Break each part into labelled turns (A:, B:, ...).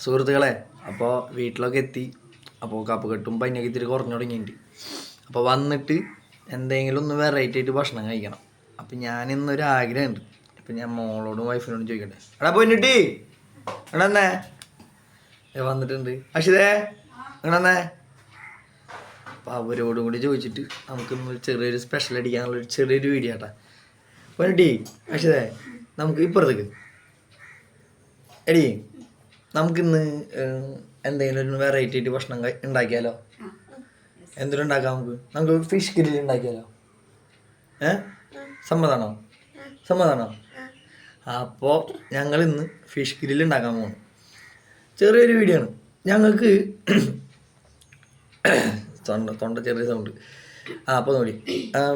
A: സുഹൃത്തുക്കളെ, അപ്പോൾ വീട്ടിലൊക്കെ എത്തി. അപ്പോൾ കപ്പ് കെട്ടും പനിയൊക്കെ ഇത്തിരി കുറഞ്ഞു തുടങ്ങിയിട്ടുണ്ട്. അപ്പോൾ വന്നിട്ട് എന്തെങ്കിലും ഒന്ന് വെറൈറ്റി ആയിട്ട് ഭക്ഷണം കഴിക്കണം. അപ്പം ഞാനിന്നൊരു ആഗ്രഹമുണ്ട്. ഇപ്പം ഞാൻ മോളോടും വൈഫിനോടും ചോദിക്കട്ടെ. എടാ പോയിട്ടി എടന്നേ വന്നിട്ടുണ്ട്. അക്ഷിതേ എടന്നേ. അപ്പോൾ അവരോടും കൂടി ചോദിച്ചിട്ട് നമുക്കിന്ന് ചെറിയൊരു സ്പെഷ്യൽ അടിക്കാനുള്ളൊരു ചെറിയൊരു വീഡിയോ ആട്ടാ. പോയിട്ടി അക്ഷിതേ, നമുക്ക് ഇപ്പുറത്തേക്ക് എടി, നമുക്കിന്ന് എന്തെങ്കിലും ഒരു വെറൈറ്റി ആയിട്ട് ഭക്ഷണം ഉണ്ടാക്കിയാലോ? എന്തെങ്കിലും ഉണ്ടാക്കാം. നമുക്ക് ഫിഷ് ഗ്രില്ല് ഉണ്ടാക്കിയാലോ? സമ്മതമാണോ? സമ്മതമാണോ? അപ്പോൾ ഞങ്ങൾ ഇന്ന് ഫിഷ് ഗ്രില്ല് ഉണ്ടാക്കാൻ പോകുന്നു. ചെറിയൊരു വീഡിയോ ആണ്. ഞങ്ങൾക്ക് തൊണ്ട ചെറിയ സൗണ്ട്. അപ്പോൾ നോടി,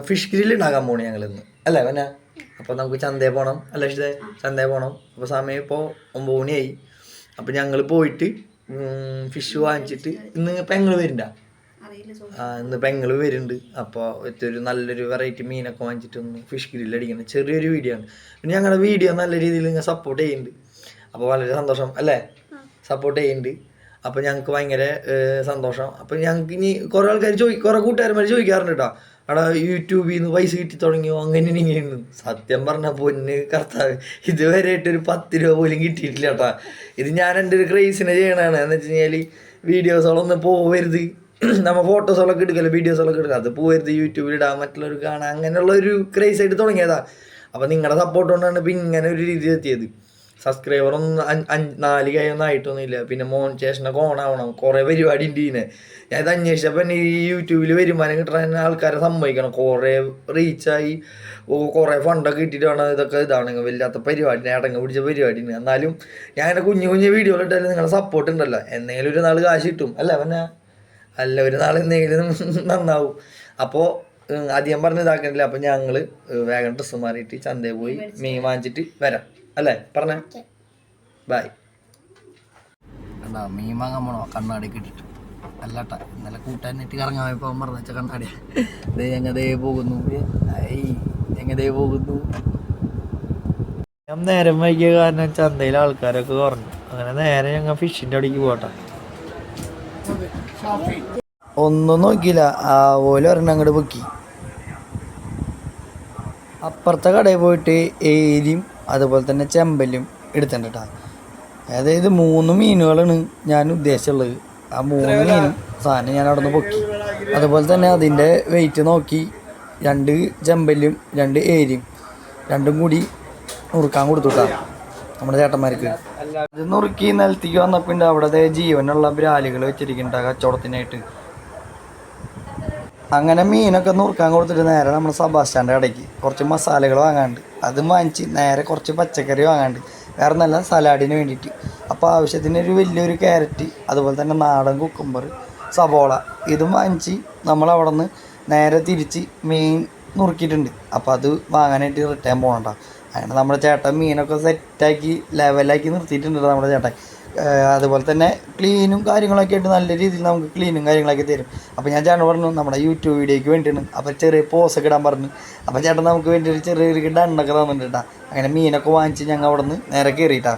A: ഫിഷ് ഗ്രില്ല് ഉണ്ടാക്കാൻ പോകണം ഞങ്ങളിന്ന്, അല്ലേ പിന്നെ? അപ്പോൾ നമുക്ക് ചന്തയിൽ പോകണം, അല്ലേ ഇഷ്ടേ? ചന്തയിൽ പോകണം. അപ്പോൾ സമയം ഇപ്പോൾ 9 മണിയായി. അപ്പോൾ ഞങ്ങൾ പോയിട്ട് ഫിഷ് വാങ്ങിച്ചിട്ട് ഇന്ന് പെങ്ങൾ വരുന്നുണ്ട. ഇന്ന് പെങ്ങൾ വരുന്നുണ്ട്. അപ്പോൾ ഒരു നല്ലൊരു വെറൈറ്റി മീനൊക്കെ വാങ്ങിച്ചിട്ട് ഒന്ന് ഫിഷ് ഗ്രില്ല് അടിക്കണം. ചെറിയൊരു വീഡിയോ ആണ്. പിന്നെ ഞങ്ങളുടെ വീഡിയോ നല്ല രീതിയിൽ നിങ്ങൾ സപ്പോർട്ട് ചെയ്യുന്നുണ്ട്. അപ്പോൾ വളരെ സന്തോഷം, അല്ലേ? സപ്പോർട്ട് ചെയ്യുന്നുണ്ട്. അപ്പോൾ ഞങ്ങൾക്ക് ഭയങ്കര സന്തോഷം. അപ്പോൾ ഞങ്ങൾക്ക് ഇനി കുറേ ആൾക്കാർ കുറേ കൂട്ടുകാരന്മാർ ചോദിക്കാറുണ്ട് കേട്ടോ, അവിടെ യൂട്യൂബിൽ നിന്ന് പൈസ കിട്ടി തുടങ്ങിയോ അങ്ങനെ ഇങ്ങനെയൊന്നും. സത്യം പറഞ്ഞാൽ പൊന്ന് കർത്താവ്, ഇതുവരെ ആയിട്ടൊരു 10 രൂപ പോലും കിട്ടിയിട്ടില്ല കേട്ടോ. ഇത് ഞാൻ എൻ്റെ ഒരു ക്രേസിനെ ചെയ്യണതാണ്. എന്ന് വെച്ച് കഴിഞ്ഞാൽ വീഡിയോസുകളൊന്നും പോവരുത്, നമ്മൾ ഫോട്ടോസുകളൊക്കെ എടുക്കല്ലോ, വീഡിയോസുകളൊക്കെ എടുക്കുക, അത് പോവരുത്, യൂട്യൂബിലിടാൻ, മറ്റുള്ളവർ കാണാൻ, അങ്ങനെയുള്ള ഒരു ക്രേസ് ആയിട്ട് തുടങ്ങിയതാണ്. അപ്പോൾ നിങ്ങളുടെ സപ്പോർട്ട് കൊണ്ടാണ് ഇപ്പം ഇങ്ങനെ ഒരു രീതി എത്തിയത്. സബ്സ്ക്രൈബറൊന്നും 4 കൈയൊന്നും ആയിട്ടൊന്നുമില്ല. പിന്നെ മോണിറ്റേഷനൊക്കെ ഓണാവണം, കുറേ പരിപാടി ഉണ്ട് ഇതിനെ. ഞാൻ ഇത് അന്വേഷിച്ചപ്പോൾ തന്നെ ഈ യൂട്യൂബിൽ വരുമാനം കിട്ടാൻ ആൾക്കാരെ സമ്മതിക്കണം. കുറേ റീച്ചായി, കുറേ ഫണ്ടൊക്കെ ഇട്ടിട്ട് വേണം ഇതൊക്കെ. ഇതാണെങ്കിൽ വല്ലാത്ത പരിപാടി, അടങ്ങ പിടിച്ച പരിപാടിയാണ്. എന്നാലും ഞാൻ അങ്ങനെ കുഞ്ഞു വീഡിയോകൾ ഇട്ടാലും നിങ്ങളുടെ സപ്പോർട്ട് ഉണ്ടല്ലോ, എന്തെങ്കിലും ഒരു നാൾ കാശ് കിട്ടും, അല്ല പിന്നെ? അല്ല, ഒരു നാൾ എന്തെങ്കിലും നന്നാവും. അപ്പോൾ അധികം പറഞ്ഞ് ഇതാക്കണില്ല. അപ്പോൾ ഞങ്ങൾ വേഗം ഡ്രസ്സ് മാറിയിട്ട് ചന്തയിൽ പോയി മീൻ വാങ്ങിച്ചിട്ട് വരാം, അല്ലേ? പറഞ്ഞേ ബൈ. കണ്ടാ മീൻ വാങ്ങാൻ പോണോ? കണ്ണാടിയൊക്കെ ഇട്ടിട്ട്. അല്ലാട്ടാ, ഇന്നലെ കൂട്ടാനായിട്ട് കറങ്ങാൻ പോയപ്പോൾ പറഞ്ഞു വെച്ചാൽ കണ്ണാടിയാ. എങ്ങതേ പോകുന്നു, എങ്ങതേ പോകുന്നു. ഞാൻ നേരം വൈകിയ കാരണം ചന്തയിലെ ആൾക്കാരൊക്കെ കുറഞ്ഞു. അങ്ങനെ നേരെ ഞങ്ങൾ ഫിഷിൻ്റെ അടിക്ക് പോട്ടെ. ഒന്നും നോക്കിയില്ല, ഓല് ഒരെണ്ണം അങ്ങോട്ട് പൊക്കി. അപ്പുറത്തെ കടയിൽ പോയിട്ട് ഏരിയും അതുപോലെ തന്നെ ചെമ്പലും എടുത്തിട്ടുണ്ട് കേട്ടോ. അതായത് 3 മീനുകളാണ് ഞാൻ ഉദ്ദേശിച്ചുള്ളത്. ആ 3 മീനും സാധനം ഞാൻ അവിടെ നിന്ന് പൊക്കി. അതുപോലെ തന്നെ അതിൻ്റെ വെയിറ്റ് നോക്കി 2 ചെമ്പലും 2 ഏരിയും രണ്ടും കൂടി നുറുക്കാൻ കൊടുത്തുട്ടാ നമ്മുടെ ചേട്ടന്മാർക്ക്. അത് നുറുക്കി നിലത്തേക്ക് വന്നപ്പോൾ അവിടെ ജീവനുള്ള ബ്രാലുകൾ വെച്ചിരിക്കുന്നുണ്ട് കച്ചവടത്തിനായിട്ട്. അങ്ങനെ മീനൊക്കെ നുറുക്കാൻ കൊടുത്തിട്ട് നേരെ നമ്മുടെ സബാസ്റ്റാൻ്റെ കടയ്ക്ക് കുറച്ച് മസാലകൾ വാങ്ങാണ്ട് അതും വാങ്ങിച്ച് നേരെ കുറച്ച് പച്ചക്കറി വാങ്ങാണ്ട്, വേറെ നല്ല സലാഡിന് വേണ്ടിയിട്ട്. അപ്പോൾ ആവശ്യത്തിന് ഒരു വലിയൊരു ക്യാരറ്റ്, അതുപോലെ തന്നെ നാടൻ കുക്കുംബർ, സബോള ഇതും വാങ്ങിച്ച് നമ്മളവിടെ നിന്ന് നേരെ തിരിച്ച് മീൻ നുറുക്കിയിട്ടുണ്ട്. അപ്പോൾ അത് വാങ്ങാനായിട്ട് റിട്ടേൺ പോകണ്ട. അങ്ങനെ നമ്മുടെ ചേട്ടൻ മീനൊക്കെ സെറ്റാക്കി ലെവലാക്കി നിർത്തിയിട്ടുണ്ട് നമ്മുടെ ചേട്ടൻ. അതുപോലെ തന്നെ ക്ലീനും കാര്യങ്ങളൊക്കെ ആയിട്ട് നല്ല രീതിയിൽ നമുക്ക് ക്ലീനും കാര്യങ്ങളൊക്കെ തരും. അപ്പോൾ ഞാൻ ചേട്ടൻ പറഞ്ഞു നമ്മുടെ യൂട്യൂബ് വീഡിയോയ്ക്ക് വേണ്ടിയാണ്. അപ്പോൾ ചെറിയ പോസൊക്കെ ഇടാൻ പറഞ്ഞു. അപ്പോൾ ചേട്ടൻ നമുക്ക് വേണ്ടി ഒരു ചെറിയൊരു ഡണ്ണൊക്കെ തന്നിട്ടുണ്ട് കേട്ടോ. അങ്ങനെ മീനൊക്കെ വാങ്ങിച്ച് ഞങ്ങൾ അവിടെ നിന്ന് നേരെ കയറിയിട്ടാ.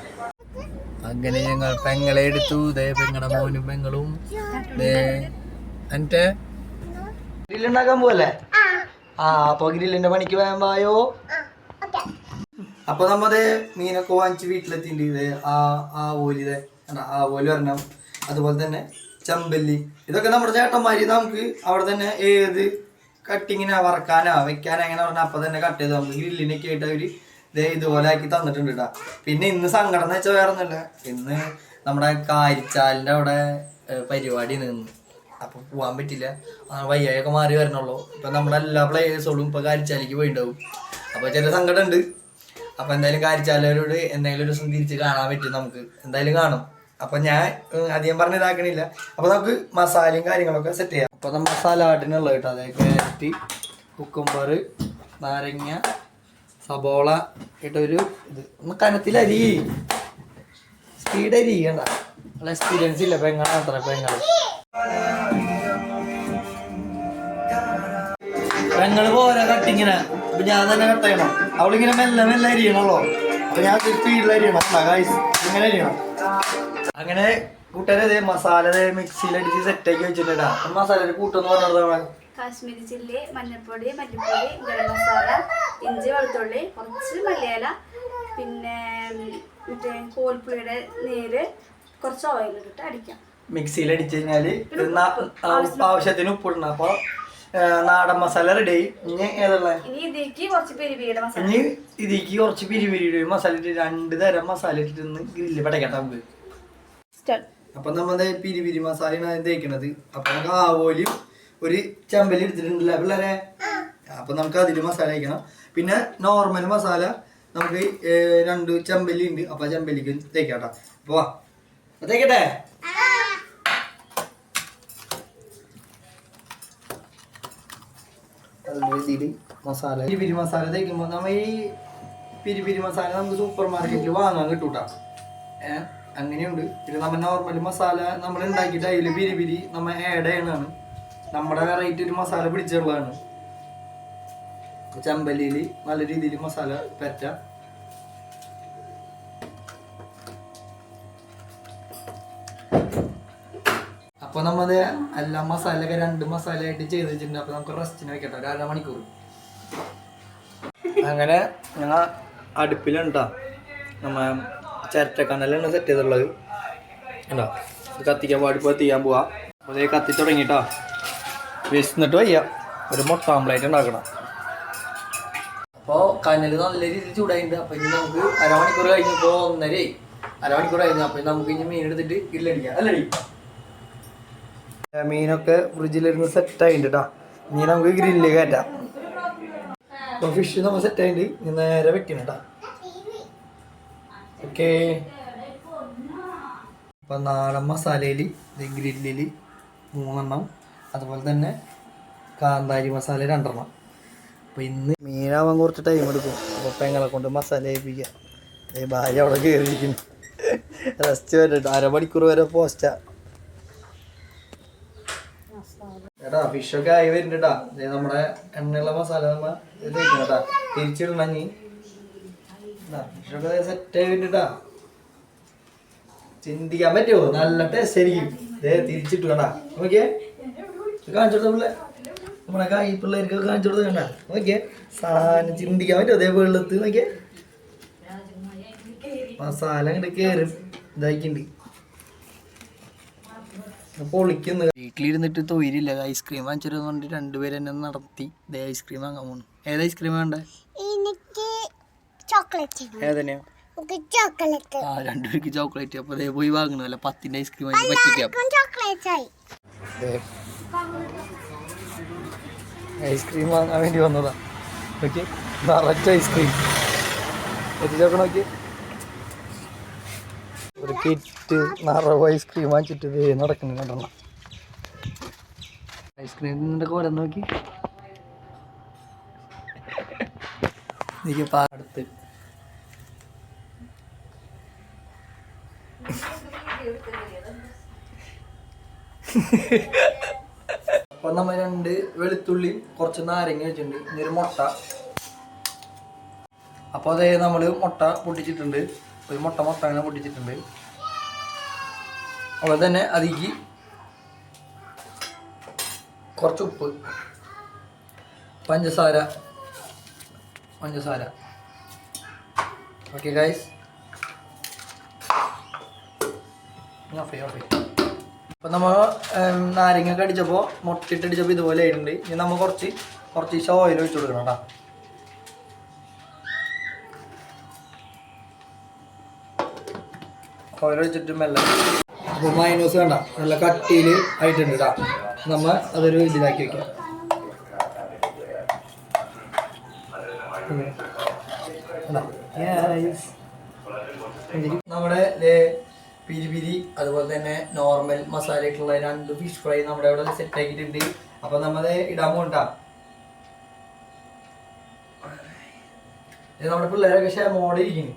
A: അങ്ങനെ ഞങ്ങൾ പെങ്ങളെ എടുത്തു. പെങ്ങളുടെ മോനും പെങ്ങളും എന്നിട്ട് ഗ്രില്ലുണ്ടാക്കാൻ പോവല്ലേ? അപ്പോൾ ഗ്രില്ലിൻ്റെ പണിക്ക് വേഗം വായോ. അപ്പോൾ നമ്മത് മീനൊക്കെ വാങ്ങിച്ച് വീട്ടിലെത്തിയിട്ടുണ്ട്. ആ ഓല് വരണം, അതുപോലെ തന്നെ ചെമ്പല്ലി, ഇതൊക്കെ നമ്മുടെ ചേട്ടന്മാര് നമുക്ക് അവിടെ തന്നെ ഏത് കട്ടിങ്ങിനാ വറക്കാനാ വെക്കാനാ എങ്ങനെ പറഞ്ഞാൽ അപ്പം തന്നെ കട്ട് ചെയ്ത് നമുക്ക് ഗ്രില്ലിനൊക്കെ ആയിട്ട് അവർ ഇതുപോലെ ആക്കി തന്നിട്ടുണ്ട് കേട്ടോ. പിന്നെ ഇന്ന് സങ്കടം എന്ന് വെച്ചാൽ വേറെ ഒന്നുമില്ല, ഇന്ന് നമ്മുടെ കാരിച്ചാലിൻ്റെ അവിടെ പരിപാടി നിന്ന്. അപ്പോൾ പോകാൻ പറ്റില്ല, വയ്യൊക്കെ മാറി വരണുള്ളൂ. ഇപ്പം നമ്മുടെ എല്ലാ പ്ലേയേഴ്സുകളും ഇപ്പോൾ കാരിച്ചാലിക്ക് പോയിട്ടുണ്ടാവും. അപ്പോൾ ചെറിയ സങ്കടം ഉണ്ട്. അപ്പോൾ എന്തായാലും കാരിച്ചാലവരോട് എന്തെങ്കിലും ഒരു ദിവസം തിരിച്ച് കാണാൻ പറ്റും, നമുക്ക് എന്തായാലും കാണും. അപ്പം ഞാൻ അധികം പറഞ്ഞ് ഇതാക്കണില്ല. അപ്പോൾ നമുക്ക് മസാലയും കാര്യങ്ങളൊക്കെ സെറ്റ് ചെയ്യാം. അപ്പോൾ നമ്മൾ സലാഡിനുള്ളത് കേട്ടോ, അതായത് ക്യാരറ്റ്, കുക്കുംബർ, നാരങ്ങ, സബോള ഇട്ടൊരു ഇത്. ഒന്ന് കനത്തിലരി, സ്പീഡ് അരി കണ്ട, നല്ല എക്സ്പീരിയൻസ് ഇല്ല പെങ്ങളാണ് അത്ര പെങ്ങൾ പോരാ കട്ടിങ്ങനെ. അപ്പം ഞാൻ തന്നെ കട്ട് ചെയ്യണം, അവളിങ്ങനെ മെല്ലെ അരിയണല്ലോ. അപ്പം ഞാൻ സ്പീഡിൽ അരിയണം, ഇങ്ങനെ അരിയണം. അങ്ങനെ കൂട്ടുകാരെ മസാല മിക്സിയിലടിച്ച് സെറ്റാക്കി വെച്ചിട്ടുണ്ടാ. മസാല കൂട്ടെന്ന് പറഞ്ഞത്
B: കാശ്മീരി ചില്ലി, മഞ്ഞൾപ്പൊടി, മല്ലിപ്പൊടി, ഗരം മസാല, ഇഞ്ചി, വെളുത്തുള്ളി, കുറച്ച് മല്ലിയില, പിന്നെ മറ്റേ കോൽപ്പുളിയുടെ നീര്, കുറച്ച് ഓയിൽ ഇട്ടിട്ട് അടിക്കാം.
A: മിക്സിയിൽ അടിച്ചു കഴിഞ്ഞാല് ആവശ്യത്തിന് ഉപ്പിടണം. അപ്പൊ നാടൻ മസാല റെഡി ആയി. ഇനി ഏതുള്ള
B: ഇനി ഇതിലേക്ക് കുറച്ച് പിരിപിരിയുടെ മസാല,
A: ഇനി ഇതിലേക്ക് കുറച്ച് പിരിപിരിയുടെ മസാല ഇട്ട് 2 തരം മസാല ഇട്ടിട്ട് ഗ്രില്ല് പടക്കട്ടെ നമുക്ക്. അപ്പൊ നമ്മടെ പിരിപിരി മസാലയാണ് തേക്കണത്. അപ്പൊ നമുക്ക് ആവോലിയും ഒരു ചെമ്പലി എടുത്തിട്ടുണ്ടല്ലോ പിള്ളേരെ. അപ്പൊ നമുക്ക് അതില് മസാല വയ്ക്കണം. പിന്നെ നോർമൽ മസാല നമുക്ക് 2 ചെമ്പല്ലി ഉണ്ട്. അപ്പൊ ചെമ്പല്ലിക്ക് തേക്കാട്ടോ. അപ്പൊ വാ തേക്കട്ടെ. മസാല പിരിപിരി മസാല തേക്കുമ്പോ നമ്മ ഈ പിരിപിരി മസാല നമുക്ക് സൂപ്പർ മാർക്കറ്റിൽ വാങ്ങാൻ കിട്ടൂട്ടാ. അങ്ങനെയുണ്ട്. പിന്നെ നമ്മ നോർമൽ മസാല നമ്മൾ ഉണ്ടാക്കിയിട്ട് അതിൽ പിരിപിരി നമ്മ ആഡ് ചെയ്യണതാണ്. നമ്മുടെ വെറൈറ്റി ഒരു മസാല പിടിച്ചുള്ളതാണ്. ചെമ്പല്ലിയിൽ നല്ല രീതിയിൽ മസാല പറ്റ. അപ്പൊ നമ്മത് എല്ലാ മസാലയൊക്കെ 2 മസാല ആയിട്ട് ചെയ്ത് വെച്ചിട്ടുണ്ട്. അപ്പൊ നമുക്ക് റെസ്റ്റിന് വെക്കട്ടെ ഒരു 1/2 മണിക്കൂർ. അങ്ങനെ ഞങ്ങൾ അടുപ്പിലുണ്ടാ നമ്മ ചിരട്ടക്കനലാണ് സെറ്റ് ചെയ്തിട്ടുള്ളത്. ഉണ്ടോ കത്തിക്കാൻ പാടിപ്പോ തീയാൻ പോവാ. അതേ കത്തി തുടങ്ങിട്ടോ. വിശന്നിട്ട് വയ്യ. ഒരു മുട്ട ഓംപ്ലേറ്റ് ഉണ്ടാക്കണം. അപ്പോൾ കനൽ നല്ല രീതിയിൽ ചൂടായിട്ടുണ്ട്. അപ്പോൾ ഇനി നമുക്ക് 1/2 മണിക്കൂർ കഴിഞ്ഞപ്പോൾ 1:30 1/2 മണിക്കൂർ കഴിഞ്ഞു. അപ്പോൾ നമുക്ക് ഇനി മീൻ എടുത്തിട്ട് ഗ്രില്ലടിക്കാം അല്ലടി. മീനൊക്കെ ഫ്രിഡ്ജിലിരുന്ന് സെറ്റായിട്ടുണ്ട് കേട്ടോ. ഇനി നമുക്ക് ഗ്രില്ല് കയറ്റാം. അപ്പോൾ ഫിഷ് നമ്മൾ സെറ്റായിട്ട് ഇനി നേരെ വെക്കണം കേട്ടോ. ഓക്കെ. അപ്പം നാടൻ മസാലയിൽ ഗ്രില്ലിൽ 3 എണ്ണം, അതുപോലെ തന്നെ കാന്താരി മസാല 2 എണ്ണം. അപ്പോൾ ഇന്ന് മീനാവാൻ കുറച്ച് ടൈം എടുക്കും. അപ്പോൾ പെങ്ങളെ കൊണ്ട് മസാല ഏൽപ്പിക്കാം. ഭാര്യ അവിടെ കയറിയിരിക്കുന്നു. റെസ്റ്റ് വരട്ടെ. 1/2 മണിക്കൂർ വരെ പോസ്റ്റാ. ഏട്ടാ ഫിഷൊക്കെ ആയി വരുന്നുണ്ട് കേട്ടാ. നമ്മുടെ എണ്ണയുള്ള മസാല നമ്മൾ തേക്കണം കേട്ടാ. തിരിച്ചിടണി ഫിഷൊക്കെ സെറ്റായി വരുന്നുണ്ട് കേട്ടാ. ചിന്തിക്കാൻ പറ്റുമോ? നല്ല ടേസ്റ്റ് ആയിരിക്കും. തിരിച്ചിട്ട് വേണ്ട നോക്കിയേ. കാണിച്ചു കൊടുത്ത പിള്ളേ നമ്മളെ ഈ പിള്ളേർക്കൊക്കെ കാണിച്ചു കൊടുത്ത വേണ്ട നോക്കിയേ. സാധനം ചിന്തിക്കാൻ പറ്റുമോ? അതേ വെള്ളത്ത് നോക്കിയേ മസാല അങ്ങോട്ട് കയറും. ഇതായിക്കുണ്ട് പൊളിക്കുന്നു. വീട്ടിലിരുന്നിട്ട് തൊഴിലില്ല. ഐസ്ക്രീം വാങ്ങിച്ചിട്ട് കൊണ്ട് 2 പേര് എന്നെ നടത്തി. ഇതേ ഐസ്ക്രീം വാങ്ങാൻ പോണു. ഏത് ഐസ്ക്രീം വേണ്ടേ? ഏതന്നെയാ? 2 പേർക്ക് ചോക്ലേറ്റ്. അപ്പൊ അതേ പോയി വാങ്ങണല്ല. 10ന്റെ ഐസ്ക്രീം വാങ്ങി പറ്റിക്കാം. ഐസ്ക്രീം വാങ്ങാൻ വേണ്ടി വന്നതാ. ഓക്കെ നിറച്ച ഐസ്ക്രീം എത്തിച്ചോക്കണം. നോക്കി ഒരു കിറ്റ് നിറവ് ഐസ്ക്രീം വാങ്ങിച്ചിട്ട് നടക്കുന്നു. കണ്ടെണ്ണം ഐസ്ക്രീം നിന്റെ കോലം നോക്കി. എനിക്ക് അടുത്ത് അപ്പൊ നമ്മ 2 വെളുത്തുള്ളിയും കുറച്ച് നാരങ്ങ വെച്ചിട്ടുണ്ട്. ഇനി ഒരു മുട്ട. അപ്പോൾ അതേ നമ്മൾ മുട്ട പൊട്ടിച്ചിട്ടുണ്ട്. ഒരു മുട്ട അങ്ങനെ പൊട്ടിച്ചിട്ടുണ്ട്. അതുപോലെ തന്നെ അതിലേക്ക് കുറച്ച് ഉപ്പ്, പഞ്ചസാര. Okay guys. അപ്പം നമ്മൾ നാരങ്ങ ഒക്കെ അടിച്ചപ്പോൾ മുട്ടിട്ടടിച്ചപ്പോൾ ഇതുപോലെ ആയിട്ടുണ്ട്. ഇനി നമ്മൾ കുറച്ച് ഓയിൽ ഒഴിച്ചു കൊടുക്കണം കേട്ടോ. ഓയിൽ ഒഴിച്ചിട്ട് മെല്ലെ. അപ്പോൾ മൈനോസ് വേണ്ട, നല്ല കട്ടിയിൽ ആയിട്ടുണ്ട് കേട്ടോ. നമ്മൾ അതൊരു ഇതിലാക്കി വെക്കാം. നമ്മുടെ പിരി അതുപോലെ തന്നെ നോർമൽ മസാല ആയിട്ടുള്ള 2 ഫിഷ് ഫ്രൈ നമ്മുടെ ഇവിടെ സെറ്റ് ആക്കിയിട്ടുണ്ട്. അപ്പൊ നമ്മളത് ഇടാൻ പോകണ്ട. നമ്മുടെ പിള്ളേരൊക്കെ ക്ഷമോടെ ഇരിക്കുന്നു.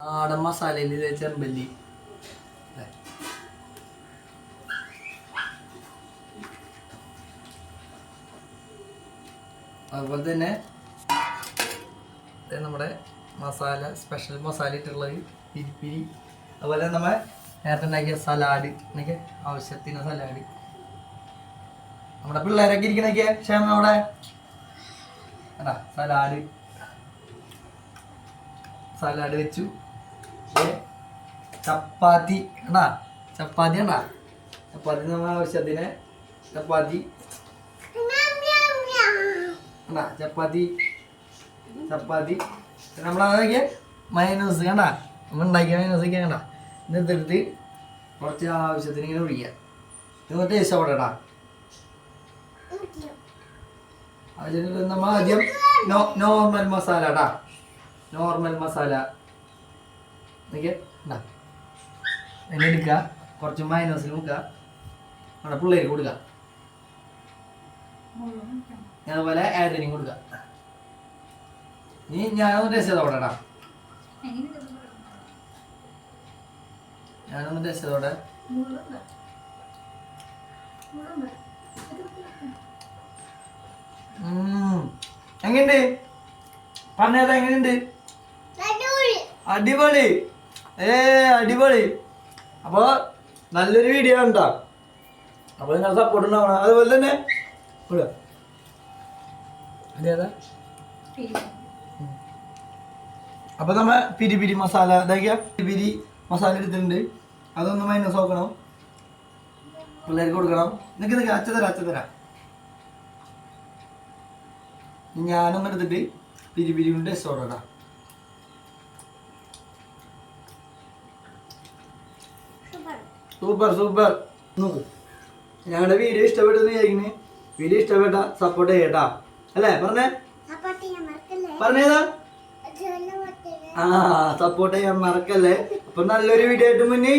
A: നാടൻ മസാലയിൽ ചെമ്പല്ലി അതുപോലെ തന്നെ നമ്മുടെ മസാല സ്പെഷ്യൽ മസാല ഇട്ടുള്ളത് പിരിപ്പിരി അതുപോലെ നമ്മൾ നേരത്തെ ഉണ്ടാക്കിയ സലാഡ് എന്നൊക്കെ ആവശ്യത്തിന് സലാഡ്. നമ്മുടെ പിള്ളേരൊക്കെ ഇരിക്കണൊക്കെ ക്ഷേമം അവിടെ അതാ സലാഡ് വെച്ചു. ചപ്പാത്തി എന്നാ ചപ്പാത്തി നമ്മൾ ആവശ്യത്തിന് ചപ്പാത്തി നമ്മളതൊക്കെ മൈനസ് കണ്ട നമ്മൾ ഉണ്ടാക്കിയ മൈനസൊക്കെ കണ്ട ഇന്നെടുത്ത് കുറച്ച് ആവശ്യത്തിന് ഇങ്ങനെ ഒഴിക്കുക. നിങ്ങൾ ടേസ്റ്റ് അവിടെ അതിന് നമ്മൾ ആദ്യം നോർമൽ മസാല എന്നൊക്കെ അതിനെടുക്കുക. കുറച്ച് മൈനസിൽ മുക്കുക, നമ്മുടെ പിള്ളേർക്ക് കൊടുക്കുക. അതുപോലെ ആഡിനും കൊടുക്കുക. ഞാനൊന്ന് ടേസ്റ്റ് ചെയ്തോട്ടെടാ, എങ്ങനെയുണ്ട് പറഞ്ഞേതാ? എങ്ങനെയുണ്ട്? അടിപൊളി. അടിപൊളി. അപ്പോൾ നല്ലൊരു വീഡിയോ ഉണ്ടോ? അപ്പോൾ നിങ്ങൾ സപ്പോർട്ട് ഉണ്ടാവണം. അതുപോലെ തന്നെ അതേതാ അപ്പോൾ നമ്മൾ പിരി മസാല ഇതാക്കിയ പിരി മസാല എടുത്തിട്ടുണ്ട്. അതൊന്ന് മൈനസ് നോക്കണം, പിള്ളേർക്ക് കൊടുക്കണം. നിനക്ക് അച്ഛതരാം ഞാനൊന്നും എടുത്തിട്ട് പിരി കൊണ്ട് ടേസ്റ്റോടാ. സൂപ്പർ നോക്ക്. ഞങ്ങളുടെ വീഡിയോ ഇഷ്ടപ്പെട്ടെന്ന് വിചാരിക്കുന്നു. വീഡിയോ ഇഷ്ടപ്പെട്ട സപ്പോർട്ട് ചെയ്യട്ടാ അല്ലേ? പറഞ്ഞേതാ സപ്പോർട്ട് ചെയ്യാൻ മറക്കല്ലേ. അപ്പൊ നല്ലൊരു വീഡിയോ ആയിട്ട് മുന്നേ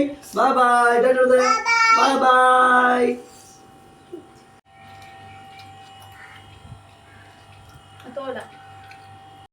A: ബൈ.